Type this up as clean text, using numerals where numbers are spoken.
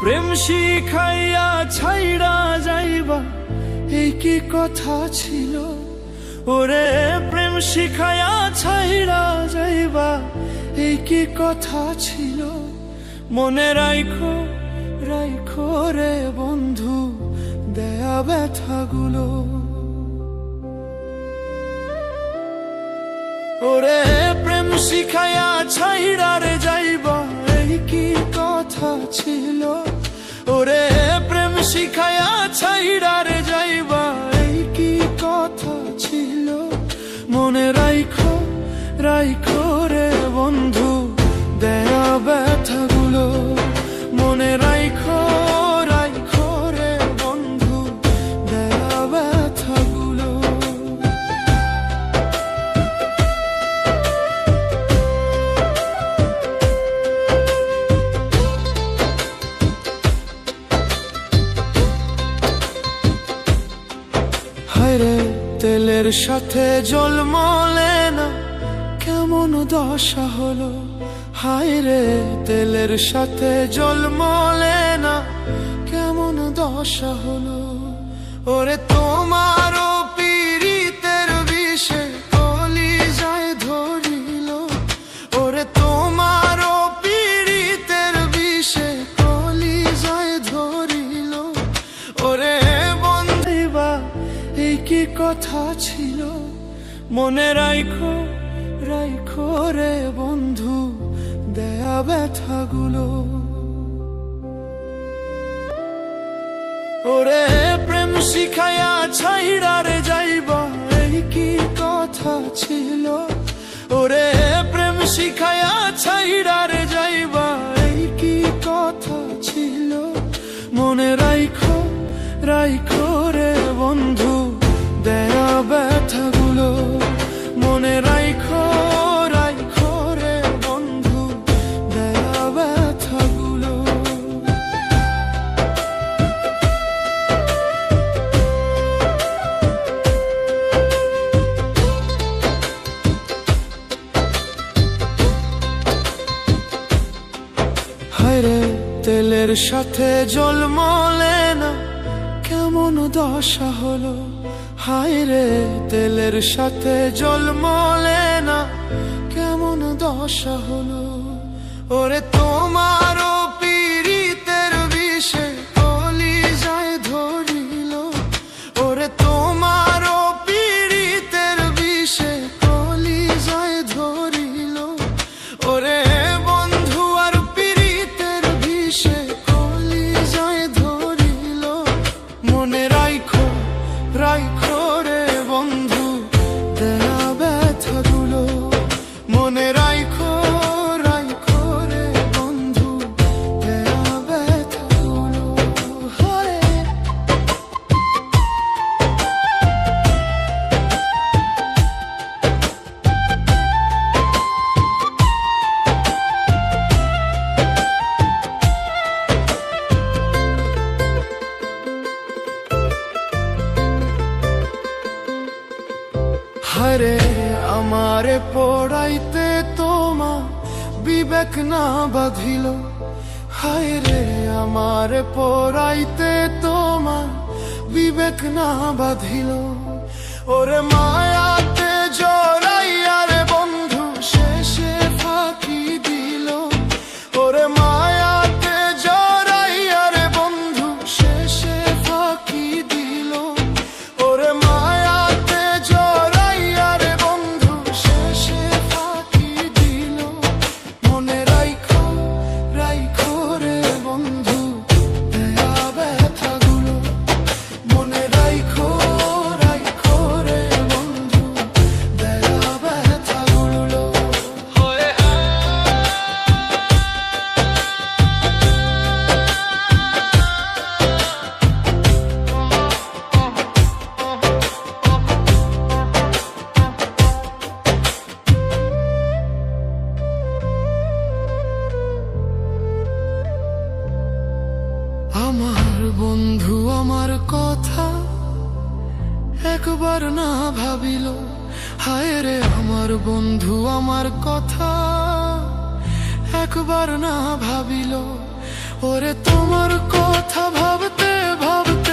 প্রেম শিখাইয়া ছাইড়া যাইবা এই কি কথা ছিল। ওরে প্রেম শিখাইয়া ছাইড়া যাইবা এই কি কথা ছিল। মনে রাইখো রাইখো রে বন্ধু দেয়া ব্যথাগুলো। ওরে প্রেম শিখাইয়া ছাইড়া রে যাইবা এই কি কথা ছিল। ওরে প্রেম শিখাইয়া ছাইড়া রে যাইবা এই কি কথা ছিল। মনে রাইখো রাইখো রে বন্ধু দেয়া ব্যথাগুলো। মনে রাইখো রাইখো রে বন্ধু দেয়া ব্যথাগুলো। হায়রে তেলের সাথে জল মলে না কেমন দশা হলো। হায়রে তেলের সাথে জল মলে না কেমন দশা হলো। ওরে তোমারও পীড়িতের বিষে কলিজায় ধরিল। ওরে তোমারও পীড়িতের বিষে কলিজায় ধরিল। ওরে বন্ধুবা এই কি কথা ছিল। মনে রাইখো রাইখো রে বন্ধু দেয়া ব্যথাগুলো। ওরে প্রেম শিখাইয়া ছাইড়া রে যাইবা এই কি কথা ছিল। ওরে প্রেম শিখাইয়া ছাইড়া রে যাইবা এই কি কথা ছিল। মনে রাইখো রাইখো রে বন্ধু দেয়া ব্যথাগুলো। মনে রাইখো রাইখো রে বন্ধু দেয়া ব্যথাগুলো। হায়রে তেলের সাথে জল মলে না কেমন দশা হলো। হায়রে তেলের সাথে জল মলে না কেমন দশা হলো। ওরে তোমারও পীড়িতের বিষে কলিজায় ধরিল। ওরে তোমারও পীড়িতের বিষে কলিজায় ধরিল। ওরে বন্ধু আর পীড়িতের বিষে কলিজায় ধরিল। মনে রাইখো রাইখো রে বন্ধু দেয়া ব্যথাগুলো। মনে রাইখো রাইখো রে বন্ধু দেয়া ব্যথাগুলো। হায়রে আমারে পড়াইতে তোমা বিবেক না বাঁধিল। হায়রে আমারে পড়াইতে তোমা বিবেক না বাঁধিল। ওরে মায়াতে জড়াইয়া রে বন্ধু শেষে ফাঁকি দিল। ওরে মায়াতে জড়াইয়া রে বন্ধু শেষে ফাঁকি দিল। ওরে মায়াতে জড়াইয়া রে বন্ধু শেষে ফাঁকি দিল। মনে রাইখো রাইখো রে বন্ধু দেয়া ব্যথাগুলো। মনে রাইখো রাইখো রে বন্ধু দেয়া ব্যথাগুলো। আমার বন্ধু আমার কথা একবার না ভাবিল। হায় রে আমার বন্ধু আমার কথা একবার না ভাবিল। ওরে তোমার কথা ভাবতে ভাবতে